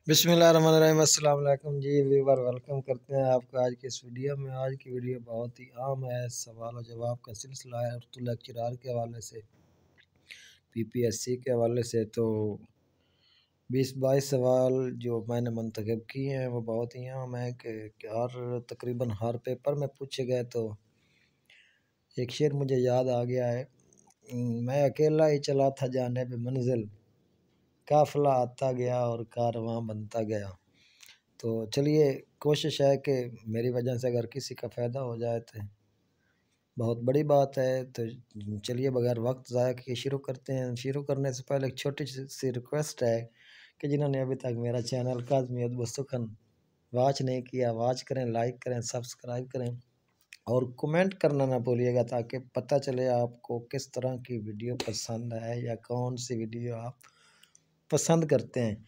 बिस्मिल्लाहिर्रहमानिर्रहीम। अस्सलाम वालेकुम जी व्यूवर, वेलकम करते हैं आपको आज की इस वीडियो में। आज की वीडियो बहुत ही आम है, सवाल और जवाब का सिलसिला है उर्दू लेक्चरार के हवाले से, पीपीएससी के हवाले से। तो 20-22 सवाल जो मैंने मंतखब किए हैं वो बहुत ही आम है कि तकरीबन हर पेपर में पूछे गए। तो एक शेर मुझे याद आ गया है, मैं अकेला ही चला था जाने पे मंजिल, काफिला आता गया और कारवां बनता गया। तो चलिए, कोशिश है कि मेरी वजह से अगर किसी का फ़ायदा हो जाए तो बहुत बड़ी बात है। तो चलिए, बगैर वक्त ज़ाया किए शुरू करते हैं। शुरू करने से पहले एक छोटी सी रिक्वेस्ट है कि जिन्होंने अभी तक मेरा चैनल काज़मी अदब सुखन वॉच नहीं किया, वॉच करें, लाइक करें, सब्सक्राइब करें और कमेंट करना ना भूलिएगा, ताकि पता चले आपको किस तरह की वीडियो पसंद है या कौन सी वीडियो आप पसंद करते हैं।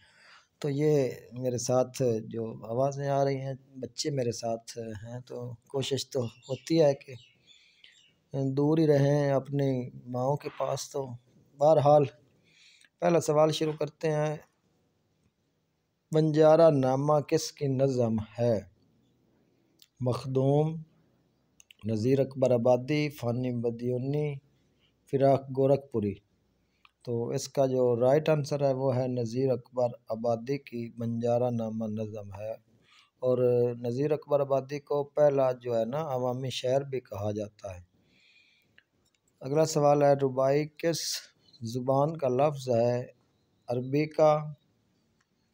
तो ये मेरे साथ जो आवाज़ें आ रही हैं, बच्चे मेरे साथ हैं, तो कोशिश तो होती है कि दूर ही रहें अपनी माँओं के पास। तो बहरहाल, पहला सवाल शुरू करते हैं। बंजारा नामा किसकी नज़म है? मखदूम, नज़ीर अकबर आबादी, फ़ानी बदियूनी, फ़िराक गोरखपुरी। तो इसका जो राइट आंसर है वो है नज़ीर अकबर आबादी की बंजारा नामा नज़म है। और नज़ीर अकबर आबादी को पहला जो है ना अवामी शायर भी कहा जाता है। अगला सवाल है, रुबाई किस ज़ुबान का लफ्ज़ है? अरबी का,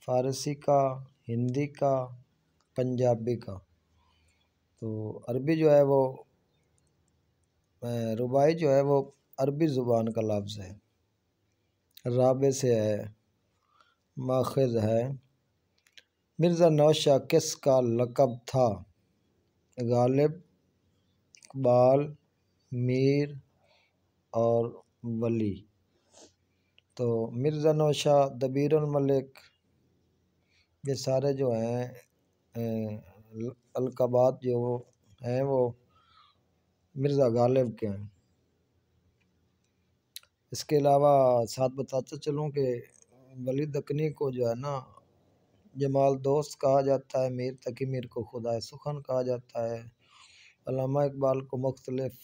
फ़ारसी का, हिंदी का, पंजाबी का? तो अरबी जो है वो रुबाई जो है वो अरबी ज़ुबान का लफ्ज़ है, राबे से है, माख़ज़ है। मिर्ज़ा नौशाह किसका लक़ब था? गालिब, इकबाल, मीर और वली? तो मिर्ज़ा नौशाह, दबीरुल मलिक, ये सारे जो हैं अलक़ाबात जो हैं वो मिर्ज़ा गालिब के हैं। इसके अलावा साथ बताते चलूँ कि वली दक्कनी को जो है ना जमाल दोस्त कहा जाता है, मीर तकी मीर को खुदाए सुखन कहा जाता है। अल्लामा इकबाल को मुख्तलिफ़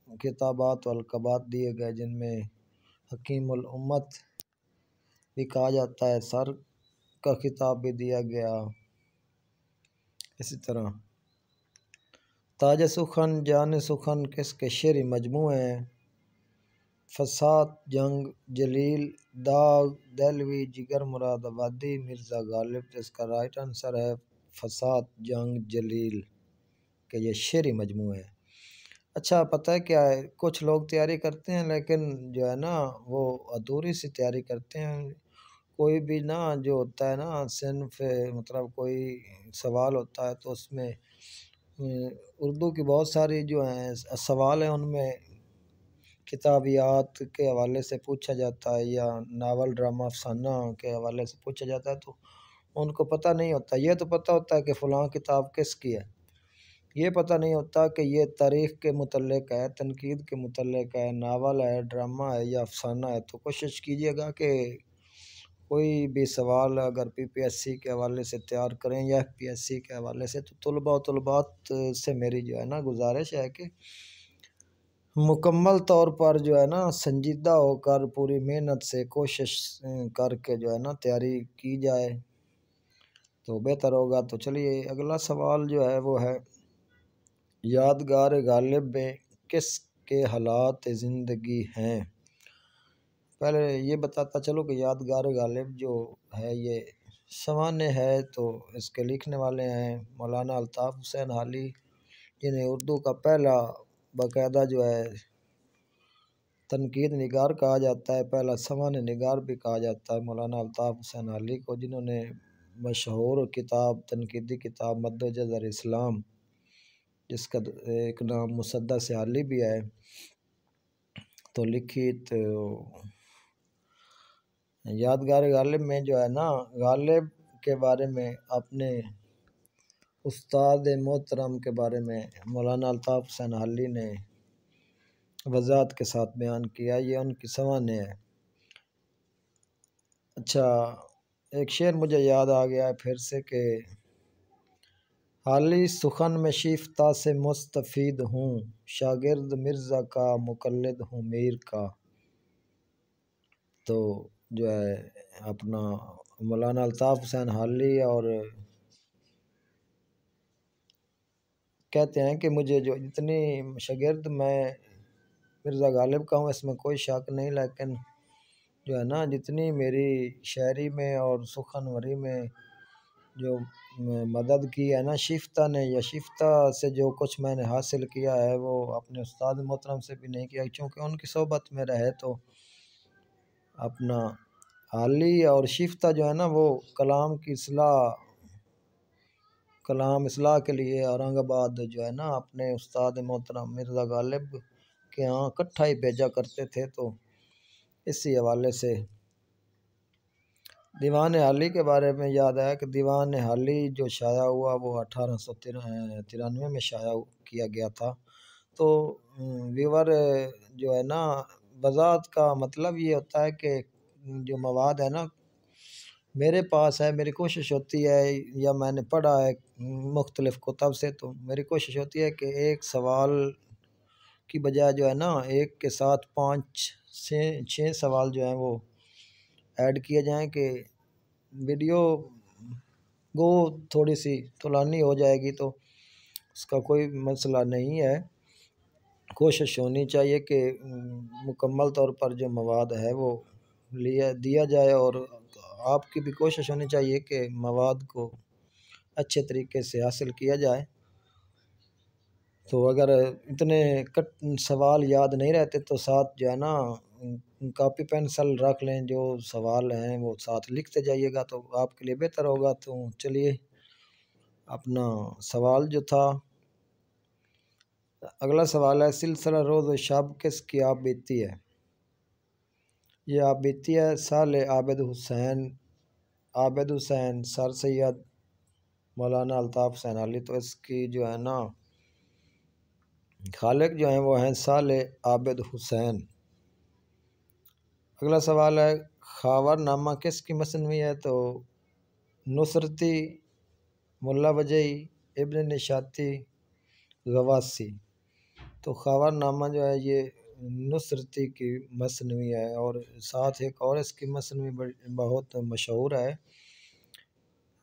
किताबात व अलक़ाबात दिए गए, जिनमें हकीमुल उम्मत भी कहा जाता है, सर का खिताब भी दिया गया। इसी तरह ताज सुखन, जान सुखन किसके शेरी मजमू हैं? फसाद, जंग, जलील, दाग, दहलवी, जिगर मुराद आबादी, मिर्ज़ा गालिब। तो इसका राइट आंसर है फसाद, जंग, जलील के ये शेरी मजमू है। अच्छा, पता है क्या है, कुछ लोग तैयारी करते हैं लेकिन जो है ना वो अधूरी सी तैयारी करते हैं। कोई भी ना जो होता है ना सिर्फ मतलब कोई सवाल होता है तो उसमें उर्दू की बहुत सारी जो हैं सवाल हैं, उनमें किताबियात के हवाले से पूछा जाता है या नावल, ड्रामा, अफसाना के हवाले से पूछा जाता है। तो उनको पता नहीं होता। ये तो पता होता है कि फ़लाँ किताब किसकी है, ये पता नहीं होता कि ये तारीख़ के मुतल्लिक़ है, तनकीद के मुतल्लिक़ है, नावल है, ड्रामा है या अफसाना है। तो कोशिश कीजिएगा कि कोई भी सवाल अगर पीपीएससी के हवाले से तैयार करें या एफपीएससी के हवाले से, तो तलबा व तलबात से मेरी जो है ना गुजारिश है कि मुकम्मल तौर पर जो है ना संजीदा होकर पूरी मेहनत से कोशिश करके जो है ना तैयारी की जाए तो बेहतर होगा। तो चलिए, अगला सवाल जो है वो है, यादगार गालिब में किसके हालात ज़िंदगी हैं? पहले ये बताता चलो कि यादगार गालिब जो है ये सामान्य है। तो इसके लिखने वाले हैं मौलाना अल्ताफ़ हुसैन हाली, जिन्हें उर्दू का पहला बाकायदा जो है तनकीद निगार कहा जाता है, पहला सामान्य निगार भी कहा जाता है मौलाना अल्ताफ़ हुसैन हाली को, जिन्होंने मशहूर किताब, तनकीदी किताब मद्दो-जज़र इस्लाम, जिसका एक नाम मुसद्दस हाली भी है, तो लिखी। तो यादगार गालिब में जो है ना गालिब के बारे में अपने उस्ताद मोहतरम के बारे में मौलाना अल्ताफ़ हुसैन हाली ने वज़ाहत के साथ बयान किया। ये उनकी सामान्य है। अच्छा, एक शेर मुझे याद आ गया है फिर से कि हाली सुखन में शिफ्ता से मुस्तफ़ीद हूँ, शागिर्द मिर्ज़ा का मुक़ल्लिद हूँ मीर का। तो जो है अपना मौलाना अल्ताफ़ हुसैन हाली और कहते हैं कि मुझे जो जितनी शागिर्द मैं मिर्ज़ा गालिब का हूँ इसमें कोई शक नहीं, लेकिन जो है ना जितनी मेरी शायरी में और सुखनवरी में जो मदद की है ना शिफ्ता ने, या शिफ्ता से जो कुछ मैंने हासिल किया है वो अपने उस्ताद मोहतरम से भी नहीं किया, क्योंकि उनकी सोहबत में रहे। तो अपना हाली और शिफ्ता जो है ना वो कलाम इसलाह के लिए औरंगाबाद जो है ना अपने उस्ताद मोहतरम मिर्ज़ा गालिब के यहाँ इकट्ठा ही भेजा करते थे। तो इसी हवाले से दीवान हाली के बारे में याद आया कि दीवान हाली जो शाया हुआ वो 1893 में शाया किया गया था। तो व्यूवर जो है ना बज़ात का मतलब ये होता है कि जो मवाद है ना मेरे पास है, मेरी कोशिश होती है या मैंने पढ़ा है मुख्तलिफ़ कुतब से, तो मेरी कोशिश होती है कि एक सवाल की बजाय जो है ना एक के साथ 5 से 6 सवाल जो हैं वो ऐड किए जाएं कि वीडियो गो थोड़ी सी तुलानी हो जाएगी तो उसका कोई मसला नहीं है। कोशिश होनी चाहिए कि मुकम्मल तौर पर जो मवाद है वो दिया जाए, और आपकी भी कोशिश होनी चाहिए कि मवाद को अच्छे तरीके से हासिल किया जाए। तो अगर इतने कट सवाल याद नहीं रहते तो साथ जो है ना कॉपी पेंसिल रख लें, जो सवाल हैं वो साथ लिखते जाइएगा तो आपके लिए बेहतर होगा। तो चलिए अपना सवाल जो था, अगला सवाल है सिलसिला रोज़ शब किसकी आप बीती है। ये आप बीती है साले आबिद हुसैन सर सैयद मौलाना अल्ताफ़ हुसैन अली। तो इसकी जो है ना खालिक जो हैं वो हैं साले आबिद हुसैन। अगला सवाल है खावरनामा किसकी मसनवी है। तो नुसरती, मुल्ला वजही, इब्न निशाती, गवासी। तो खावरनामा जो है ये नुसरती की मसनवी है, और साथ एक और इसकी मसनवी बहुत मशहूर है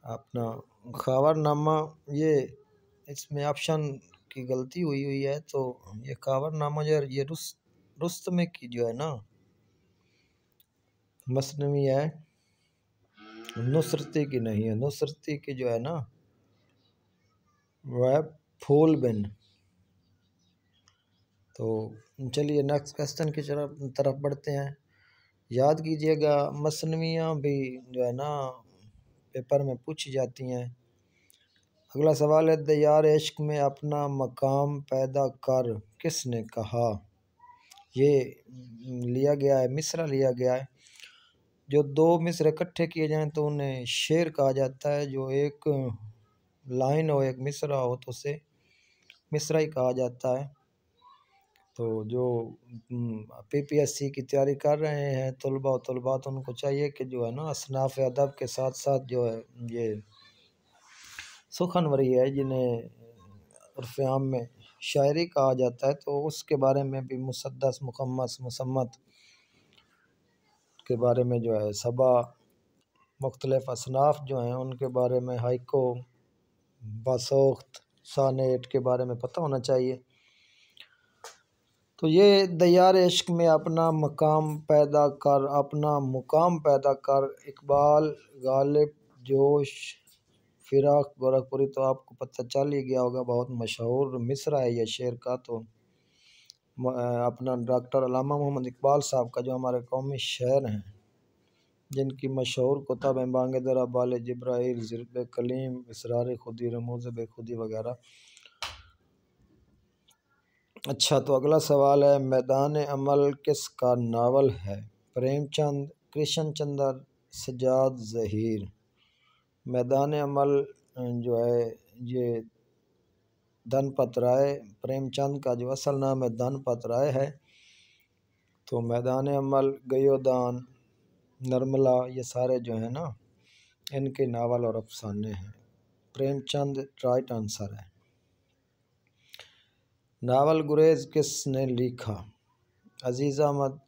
अपना खावरनामा। ये इसमें ऑप्शन की गलती हुई है, तो ये खावरनामा जो है ये रुस्तमे की जो है ना मसनवी है, नुसरती की नहीं है। नुसरती की जो है ना वह फूल बिन। तो चलिए नेक्स्ट क्वेश्चन की तरफ बढ़ते हैं। याद कीजिएगा मसनवियाँ भी जो है ना पेपर में पूछी जाती हैं। अगला सवाल है दयार इश्क में अपना मकाम पैदा कर किसने कहा। ये लिया गया है, मिसरा लिया गया है। जो दो मिसरे इकट्ठे किए जाएं तो उन्हें शेर कहा जाता है, जो एक लाइन हो एक मिसरा हो तो उसे मिसरा ही कहा जाता है। तो जो पीपीएससी की तैयारी कर रहे हैं तलबा तो उनको चाहिए कि जो है ना असनाफ़ अदब के साथ साथ जो है ये सुखनवरी है जिन्हें उर्फ़ आम में शायरी कहा जाता है, तो उसके बारे में भी मुसद्दस मुखम्मस मुसम्मत के बारे में जो है सबा मुख्तलिफ़ असनाफ़ जो हैं उनके बारे में हाइको बसोख्त सानेट के बारे में पता होना चाहिए। तो ये दयार इश्क में अपना मुकाम पैदा कर इकबाल, गालिब, जोश, फिराक गोरखपुरी। तो आपको पता चल ही गया होगा, बहुत मशहूर मिसरा है ये शेर का। तो अपना डॉक्टर अल्लामा मोहम्मद इकबाल साहब का जो हमारे कौमी शायर हैं, जिनकी मशहूर कुतब हैं बांग दरा, बाल जिब्राइल, ज़िर्ब कलीम, इसरार खुदी, रमूज़ बेखुदी वगैरह। अच्छा, तो अगला सवाल है मैदान अमल किसका नावल है। प्रेमचंद, कृष्ण चंद्र, सजाद ज़हीर। मैदान अमल जो है ये धनपत राय, प्रेमचंद का जो असल नाम है धनपत राय है। तो मैदान अमल, गयोदान, नर्मला, ये सारे जो है ना इनके नावल और अफसाने हैं। प्रेमचंद राइट आंसर है। नावल गुरेज किसने लिखा? अजीज अहमद,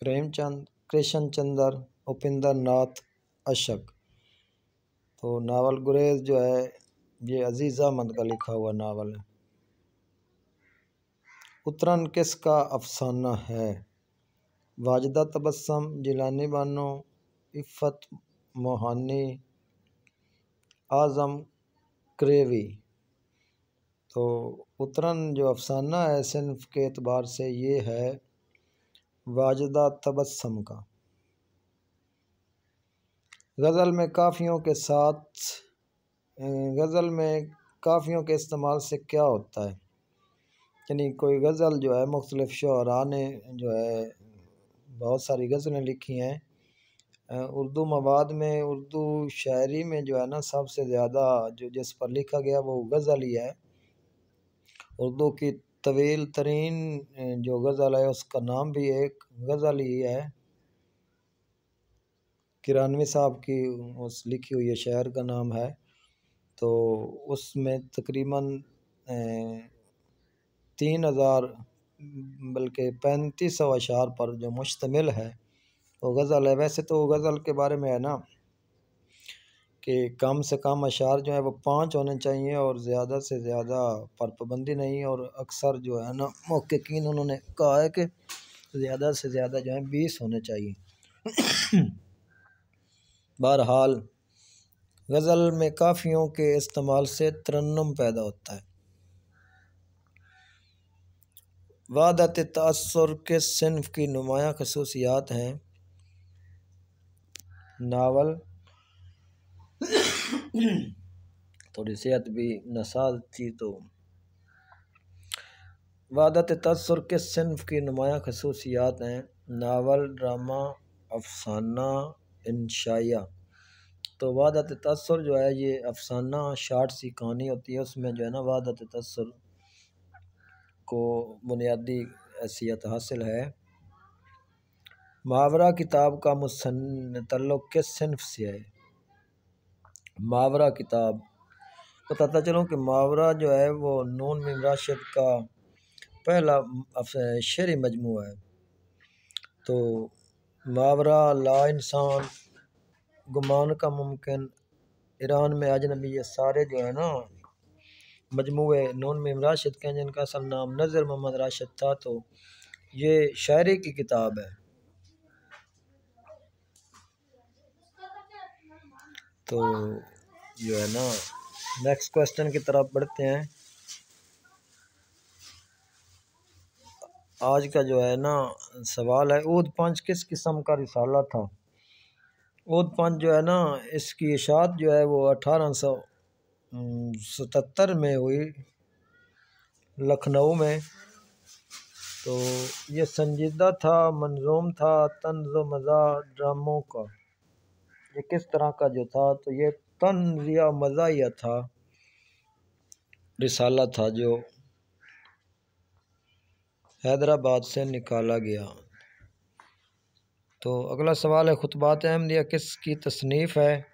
प्रेमचंद, कृष्ण चंद्र, उपिंदर नाथ अशक। तो नावल गुरेज जो है ये अजीज अहमद का लिखा हुआ नावल है। उतरन किसका अफसाना है? वाजदा तबस्सम, जिलानी बानो, इफ़त मोहानी, आज़म क्रेवी। तो उतरन जो अफसाना है सिन्फ के एतबार से ये है वाजदा तबस्सम का। गज़ल में काफ़ियों के साथ गज़ल में काफ़ियों के इस्तेमाल से क्या होता है? यानी कोई गज़ल जो है मुख्तलिफ़ शुअरा ने जो है बहुत सारी गज़लें लिखी हैं। उर्दू मवाद में, उर्दू शायरी में जो है ना सबसे ज़्यादा जो जिस पर लिखा गया वो गज़ल ही है। उर्दू की तवील तरीन जो गज़ल है उसका नाम भी एक गज़ल ही है। किरानवी साहब की उस लिखी हुई शेर का नाम है। तो उसमें तकरीबन 3000 बल्कि 3500 अशार पर जो मुश्तमिल है वो गज़ल है। वैसे तो गज़ल के बारे में है ना कि कम से कम अशार जो है वो 5 होने चाहिए और ज़्यादा से ज़्यादा पर पाबंदी नहीं। और अक्सर जो है ना मुहक्किकीन उन्होंने कहा है कि ज़्यादा से ज़्यादा जो है 20 होने चाहिए। बहरहाल गज़ल में काफ़ियों के इस्तेमाल से तरन्नुम पैदा होता है। वादत तअस्सुर के सिन्फ की नुमायाँ खसूसियात हैं? नावल थोड़ी सेहत भी नसाज थी तो वादत तअस्सुर के सिन्फ की नुमायाँ खसूसियात हैं? नावल, ड्रामा, अफसाना, इंशाइया। तो वादत तअस्सुर जो है ये अफसाना शार्ट सी कहानी होती है। उसमें जो है ना वादत तअस्सुर को बुनियादी हैसियत हासिल है। मुहावरा किताब का तल्लुक़ किस सिन्फ से है? मुहावरा किताब बताता चलूँ कि मुहावरा जो है वो नून मीम राशिद का पहला शेरी मजमूआ है। तो मुहावरा, ला इंसान, गुमान का मुमकिन, ईरान में अजनबी, ये सारे जो है ना मजमूए नून मीम राशिद के हैं जिनका असल नाम नज़र मोहम्मद राशिद था। तो ये शायरी की किताब है। तो जो है ना नेक्स्ट क्वेश्चन की तरफ बढ़ते हैं। आज का जो है ना सवाल है ऊद पंच किस किस्म का रिसाला था? ऊद पंच जो है ना इसकी इशाअत जो है वो 1877 में हुई लखनऊ में। तो ये संजीदा था, मंजूम था, तंज़ व मज़ाह ड्रामों का। ये किस तरह का जो था? तो ये तंज़ या मज़ाहिया था, रिसाला था जो हैदराबाद से निकाला गया। तो अगला सवाल है खुतबात अहमदिया किसकी तसनीफ़ है?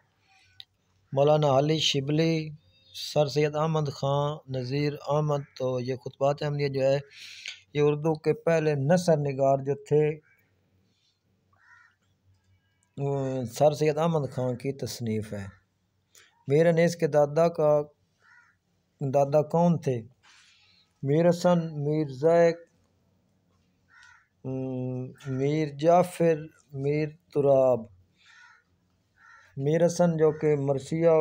मौलाना अली शिबली, सर सैयद अहमद ख़ान, नज़ीर अहमद। तो ये खुतबात अहमदिया जो है ये उर्दू के पहले नसर निगार जो थे सर सैयद अहमद ख़ान की तसनीफ़ है। मीर अनीस के दादा कौन थे? मीर हसन, मीर ज़ैक, मीर जाफ़िर, मीर तुराब। मीर हसन जो कि मरसिया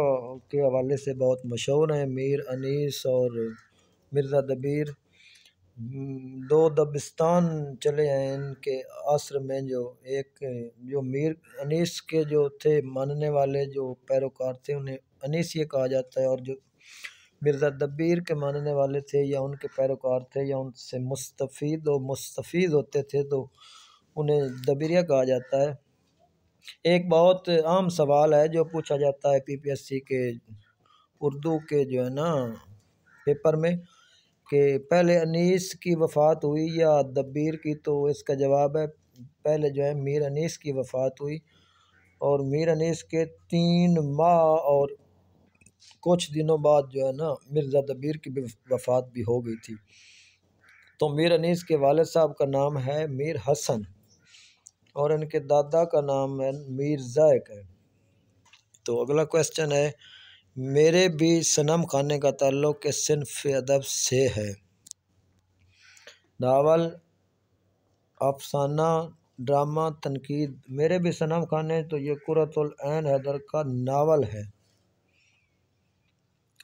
के हवाले से बहुत मशहूर हैं। मीर अनीस और मिर्ज़ा दबीर दो दबिस्तान चले हैं इनके असर में। जो एक जो मीर अनीस के जो थे मानने वाले जो पैरोकार थे उन्हें अनीसिया कहा जाता है, और जो मिर्ज़ा दबीर के मानने वाले थे या उनके पैरोकार थे या उनसे मुस्तफ़ीद होते थे तो उन्हें दबीरिया कहा जाता है। एक बहुत आम सवाल है जो पूछा जाता है पीपीएससी के उर्दू के जो है ना पेपर में कि पहले अनीस की वफ़ात हुई या दबीर की? तो इसका जवाब है पहले जो है मीर अनीस की वफ़ात हुई और मीर अनीस के 3 माह और कुछ दिनों बाद जो है ना मिर्ज़ा दबीर की भी वफ़ात भी हो गई थी। तो मीर अनीस के वालिद साहब का नाम है मीर हसन और इनके दादा का नाम है मीर ज़ैक है। तो अगला क्वेश्चन है, मेरे भी सनम खाने का ताल्लुक़ किस सिन्फ़ अदब से है? नावल, अफसाना, ड्रामा, तनकीद। मेरे भी सनम खाने तो ये कुर्रतुल ऐन हैदर का नावल है।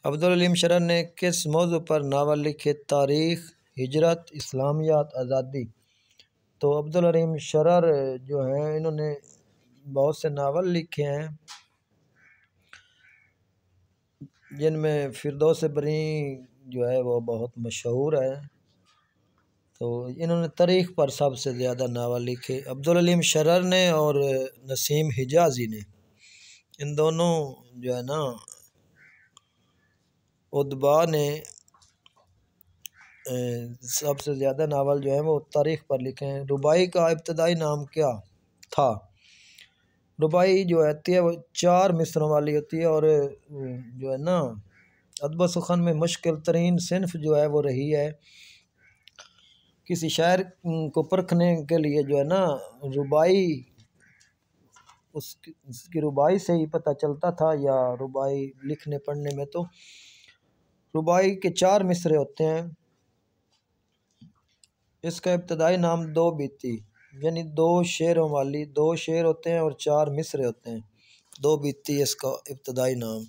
अब्दुल हलीम शरर ने किस मौजू पर नावल लिखे? तारीख़, हिजरत, इस्लामियात, आज़ादी। तो अब्दुल हलीम शरर जो हैं इन्होंने बहुत से नावल लिखे हैं जिनमें फिरदौस बरी जो है वो बहुत मशहूर है। तो इन्होंने तारीख़ पर सबसे ज़्यादा नावल लिखे अब्दुल हलीम शरर ने और नसीम हिजाज़ी ने। इन दोनों जो है ना उदबा ने सबसे ज़्यादा नावल जो है वो तारीख़ पर लिखे हैं। रुबाई का इब्तदाई नाम क्या था? रुबाई जो होती है वो 4 मिसरों वाली होती है और जो है ना अदब सुख़न में मुश्किल तरीन सिन्फ़ जो है वो रही है। किसी शायर को परखने के लिए जो है ना रुबाई उसकी रुबाई से ही पता चलता था, या रुबाई लिखने पढ़ने में। तो रुबाई के 4 मिसरे होते हैं। इसका इब्तदाई नाम 2 बीती यानी 2 शेरों वाली, 2 शेर होते हैं और 4 मिसरे होते हैं। 2 बीती इसका इब्तदाई नाम।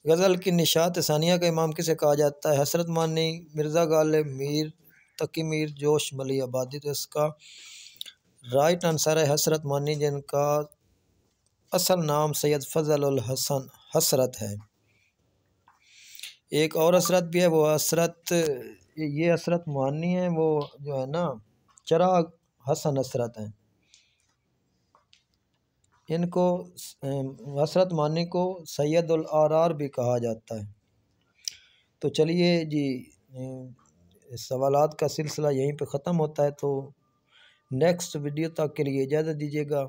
गज़ल की निशात सानिया का इमाम किसे कहा जाता है? हसरत मानी, मिर्ज़ा गालिब, मीर तकी मीर, जोश मली आबादी। तो इसका राइट आंसर है हसरत मानी, जिनका असल नाम सैयद फजल उल हसन हसरत है। एक और हसरत भी है, वो हसरत ये हसरत मानी है, वो जो है ना चिराग हसन हसरत हैं। इनको हसरत मानी को सैयद उल आरार भी कहा जाता है। तो चलिए जी, सवालात का सिलसिला यहीं पे ख़त्म होता है। तो नेक्स्ट वीडियो तक के लिए इजाज़त दीजिएगा।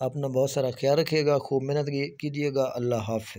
अपना बहुत सारा ख्याल रखिएगा, खूब मेहनत कीजिएगा। अल्लाह हाफ़िज़।